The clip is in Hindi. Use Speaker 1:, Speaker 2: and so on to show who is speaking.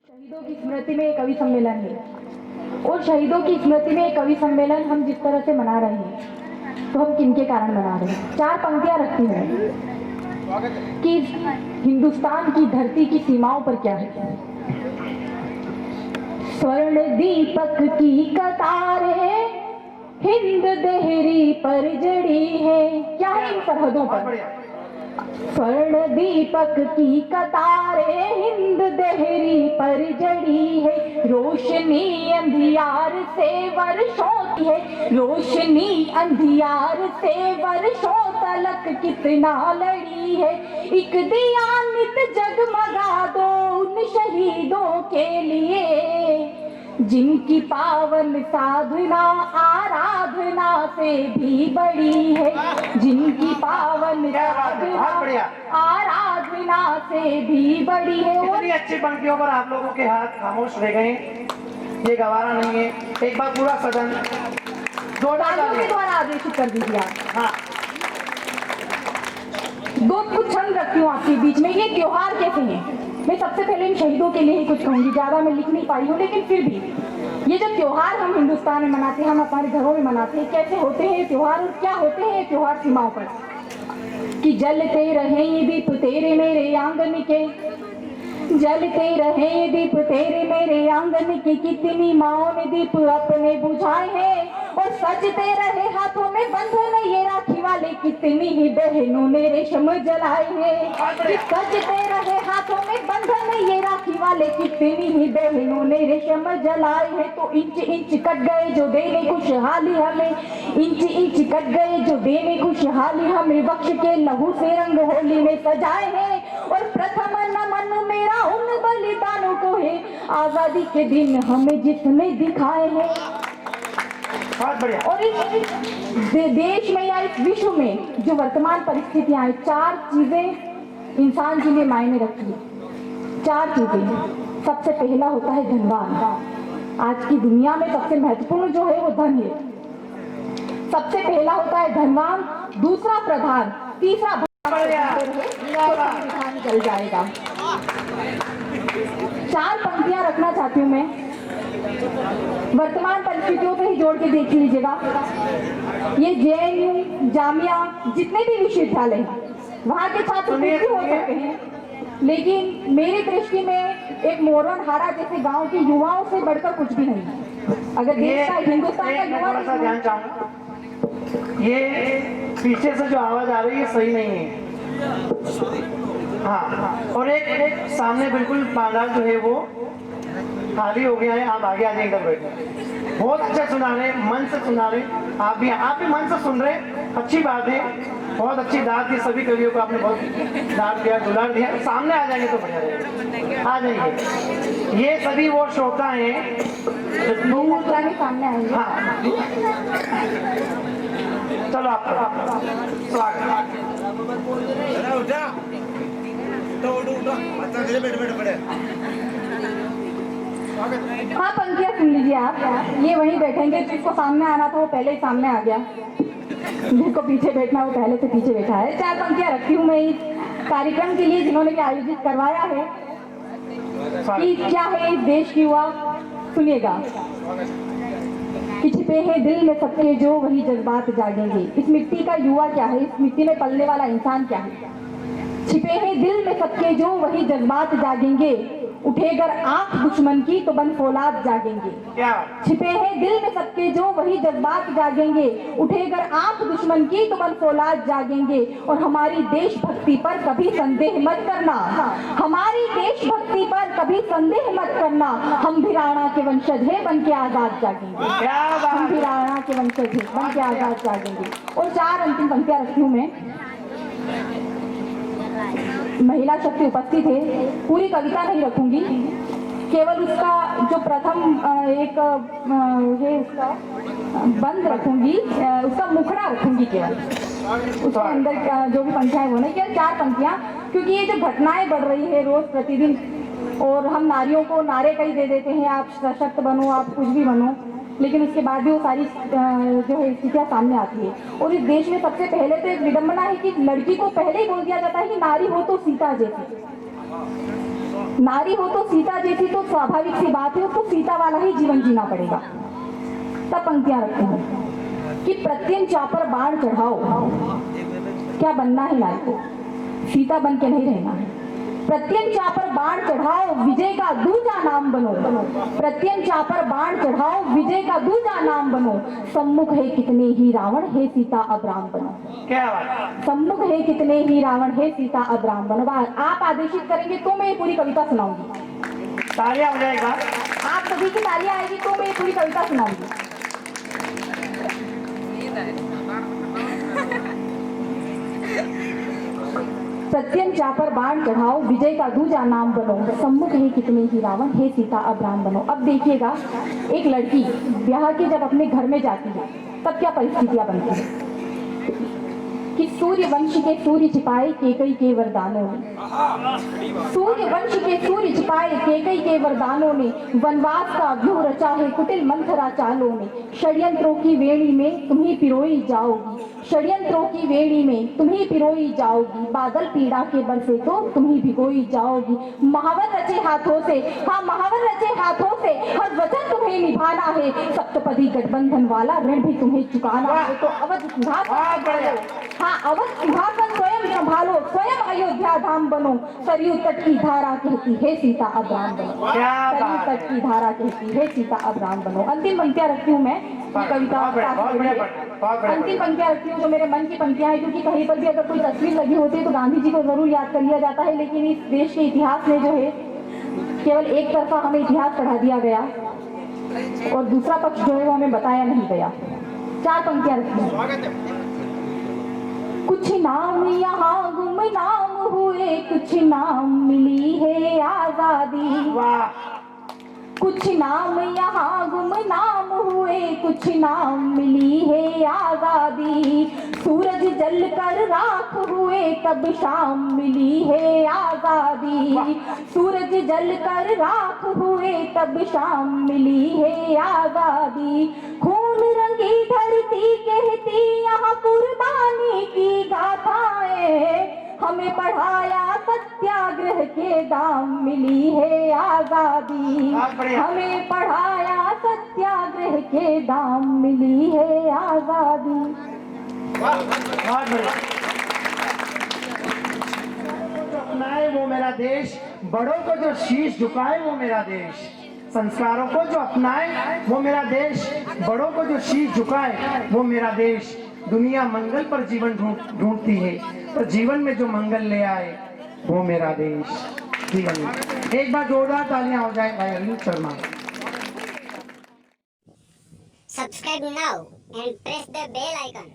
Speaker 1: शहीदों की स्मृति में एक कवि सम्मेलन है और शहीदों की स्मृति में एक कवि सम्मेलन हम जिस तरह से मना रहे हैं तो हम किनके कारण मना रहे हैं। चार पंक्तियां रखती हूँ कि हिंदुस्तान की धरती की सीमाओं पर क्या है। स्वर्ण दीपक की कतारें हिंद देहरी पर जड़ी है। क्या है इन सरहदों पर? स्वर्ण दीपक की कतारें हिंद देहरी पर जड़ी है। रोशनी अंधियार से वर्षों की है, रोशनी अंधियार से वर्षों तलक कितना लड़ी है। एक दिया नित जगमगा दो उन शहीदों के लिए जिनकी पावन साधना आराधना से भी बड़ी है, जिनकी पावन साधना आराधना से भी बड़ी है।
Speaker 2: इतनी अच्छी पंक्तियों पर आप लोगों के हाथ खामोश रह गए, ये गवारा नहीं है। एक बार पूरा सदन
Speaker 1: तालियों के द्वारा आदेशित कर दीजिए आप।
Speaker 2: हाँ,
Speaker 1: दो कुछ क्षण रखती हूँ आपके बीच में। ये त्योहार कैसे हैं? मैं सबसे पहले इन शहीदों के लिए ही कुछ कहूंगी, ज्यादा मैं लिख नहीं पाई हूँ, लेकिन फिर भी ये जो त्योहार हम हिंदुस्तान में मनाते हैं, हम अपने घरों में मनाते हैं, कैसे होते हैं त्योहार और क्या होते हैं त्योहार सीमाओं पर? कि जलते रहे दीप तेरे मेरे आंगन के, जलते रहे दीप तेरे मेरे आंगन के, कितनी माओ ने दीप अपने बुझाए हैं। और सजते रहे हाथों में बंधन ये राखी वाले, कितनी ही बहनों ने रेशम जलाए हैं। सजते रहे हाथों में बंधन ये राखी वाले, कितनी ही बहनों ने रेशम जलाए हैं। तो इंच इंच कट गए जो देने खुशहाली हमें, इंच इंच कट गए जो देने खुशहाली हमें, वक्ष के लहू से रंग होली में सजाए हैं। और प्रथम नमन मेरा उन बलिदानों को है, आजादी के दिन हमें जिसने दिखाए हैं।
Speaker 2: बहुत बढ़िया।
Speaker 1: और इस देश में या इस विश्व में जो वर्तमान परिस्थितियां हैं, चार चीजें इंसान के लिए मायने रखती है। चार चीजें। सबसे पहला होता है धनवान। आज की दुनिया में सबसे महत्वपूर्ण जो है वो धन है। सबसे पहला होता है धनवान, दूसरा प्रधान, तीसरा चल जाएगा। चार पंक्तियां रखना चाहती हूँ मैं, वर्तमान परिस्थितियों से ही जोड़ के देख लीजिएगा। ये जेएनयू, जामिया, जितने भी विश्वविद्यालय हैं, वहाँ के छात्र कुछ भी हो सकते हैं, लेकिन मेरी दृष्टि में एक मोरन हारा जैसे गांव के युवाओं से बढ़कर कुछ भी नहीं। अगर देश का हिंदुस्तान का युवा
Speaker 2: ध्यान चाहूंगा, ये पीछे से जो आवाज आ रही है सही नहीं है। हाँ, और एक सामने बिल्कुल पांडाल जो है वो खाली हो गया है। आप आगे आ जाइए, इधर बैठे। बहुत अच्छा सुना रहे, मन से सुना रहे। आप भी मन से सुन रहे, अच्छी बात है। बहुत अच्छी दाद दी सभी कवियों को, आपने बहुत दाद दिया, दुलार दिया। सामने आ जाएंगे तो बढ़िया रहेगा। आ जाइए। ये सभी वो श्रोता हैं
Speaker 1: दूर सामने आएंगे।
Speaker 2: हाँ, चलो आपका स्वागत।
Speaker 1: हाँ, पंक्तियां सुन लीजिए आप। ये वहीं बैठेंगे, जिसको सामने आना था वो पहले ही सामने आ गया, जिसको पीछे बैठना वो पहले से पीछे बैठा है। चार पंक्तियां रखती हूँ मैं इस कार्यक्रम के लिए जिन्होंने भी आयोजित करवाया है कि क्या है इस देश की युवा। सुनिएगा कि छिपे हैं दिल में सबके जो वही जज्बात जागेंगे। इस मिट्टी का युवा क्या है, इस मिट्टी में पलने वाला इंसान क्या है? छिपे हैं दिल में सबके जो वही जज्बात जागेंगे, उठेगर आंख दुश्मन की तो बन फौलाद जागेंगे। छिपे हैं दिल में सबके जो वही जज्बात जागेंगे, उठेगर आंख दुश्मन की तो बन फौलाद जागेंगे। और हमारी देशभक्ति पर कभी संदेह मत करना, हमारी देशभक्ति पर कभी संदेह मत करना। हम भी राणा के वंशज है, बन के आजाद जागेंगे। हम भी राणा के वंशज है, बन के आजाद जागेंगे। और चार अंतिम पंक्तियां रखती हूँ मैं। महिला शक्ति उपस्थित है, पूरी कविता नहीं रखूंगी, केवल उसका जो प्रथम एक है उसका बंद रखूंगी, उसका मुखड़ा रखूंगी केवल। उसके अंदर जो भी पंक्तियां वो नहीं, केवल चार पंक्तियां, क्योंकि ये जो घटनाएं बढ़ रही है रोज प्रतिदिन, और हम नारियों को नारे कई दे देते हैं, आप सशक्त बनो, आप कुछ भी बनो, लेकिन उसके बाद भी वो सारी जो है स्थितियाँ सामने आती है। और इस देश में सबसे पहले तो एक विडंबना है कि लड़की को पहले ही बोल दिया जाता है कि नारी हो तो सीता जैसी। नारी हो तो सीता जैसी, तो स्वाभाविक सी बात है उसको सीता वाला ही जीवन जीना पड़ेगा। तब पंक्तियां रखती हूँ कि प्रत्यंचा पर बाण चढ़ाओ, क्या बनना है नारी को, सीता बन के नहीं रहना है। प्रत्यंचा पर बाण चढ़ाओ, विजय का दूजा नाम बनो। प्रत्यंचा पर बाण चढ़ाओ, विजय का दूजा नाम बनो। सम्मुख है कितने ही रावण, हे सीता अब राम बनो।
Speaker 2: क्या बात।
Speaker 1: सम्मुख है कितने ही रावण, हे सीता अब राम बनो। आप आदेशित करेंगे तो मैं ये पूरी कविता सुनाऊंगी।
Speaker 2: तालियां हो जाएगा।
Speaker 1: आप सभी की तालियां आएगी तो मैं ये पूरी कविता सुनाऊंगी। प्रत्यंचा पर बाण चढ़ाओ, विजय का दूजा नाम बनो। सम्मुख है कितने ही रावण, हे सीता अब राम बनो। अब देखिएगा, एक लड़की ब्याह के जब अपने घर में जाती है तब क्या परिस्थितियां बनती है कि सूर्य वंश के सूर्य छिपाए केकई के वरदानों ने, सूर्य वंश के सूर्य छिपाए केकई के वरदानों ने, वनवास का व्यूह रचा है कुटिल मंथरा चालों ने। षड्यंत्रों की वेणी में तुम ही पिरोई जाओगी, षड्यंत्रों की वेणी में तुम ही पिरोई जाओगी। बादल पीड़ा के बरसे तो तुम ही भिगोई जाओगी। महावर रचे हाथों से, हाँ महावर रचे हाथों से, हर वचन तुम्हें निभाना है। सप्तपदी गठबंधन वाला ऋण भी तुम्हें चुकाना है। तो अवध सिंहासन, हाँ अवध सिंहासन स्वयं संभालो, स्वयं अयोध्या धाम बनो। सरयू तट की धारा कहती है सीता अब राम बनो। सरयू तट की धारा कहती है सीता अब राम बनो। अंतिम पंक्तियां रखती हूँ मैं कविता, अंतिम पंक्तियां रखती हूँ जो मेरे मन की पंक्तियां हैं, क्योंकि कहीं पर भी अगर कोई तस्वीर लगी होती है तो गांधी जी को जरूर याद कर लिया जाता है, लेकिन इस देश के इतिहास में जो है केवल एक तरफा हमें इतिहास पढ़ा दिया गया और दूसरा पक्ष जो है वो हमें बताया नहीं गया। 4 पंक्तियां रखती हूँ। कुछ नाम यहाँ गुमनाम हुए, कुछ नाम मिली है आजादी। कुछ नाम यहाँ गुमनाम हुए, कुछ नाम मिली है आजादी। सूरज जल कर राख हुए तब शाम मिली है आजादी। सूरज जल कर राख हुए तब शाम मिली है आजादी। खून रंगी धरती कहती यहाँ कुर्बानी की गाथाएं, हमें पढ़ाया सत्याग्रह के दाम मिली है आजादी। हमें पढ़ाया सत्याग्रह के दाम मिली है आजादी।
Speaker 2: अपनाए वो मेरा देश, बड़ों को जो शीश झुकाए वो मेरा देश। संस्कारों को जो अपनाए वो मेरा देश, बड़ों को जो शीश झुकाए वो मेरा देश। दुनिया मंगल पर जीवन ढूंढती है, पर जीवन में जो मंगल ले आए वो मेरा देश। जीवन में एक बार जोरदार तालियां हो जाए भाई Arvind Sharma.
Speaker 3: Subscribe now and press the bell icon.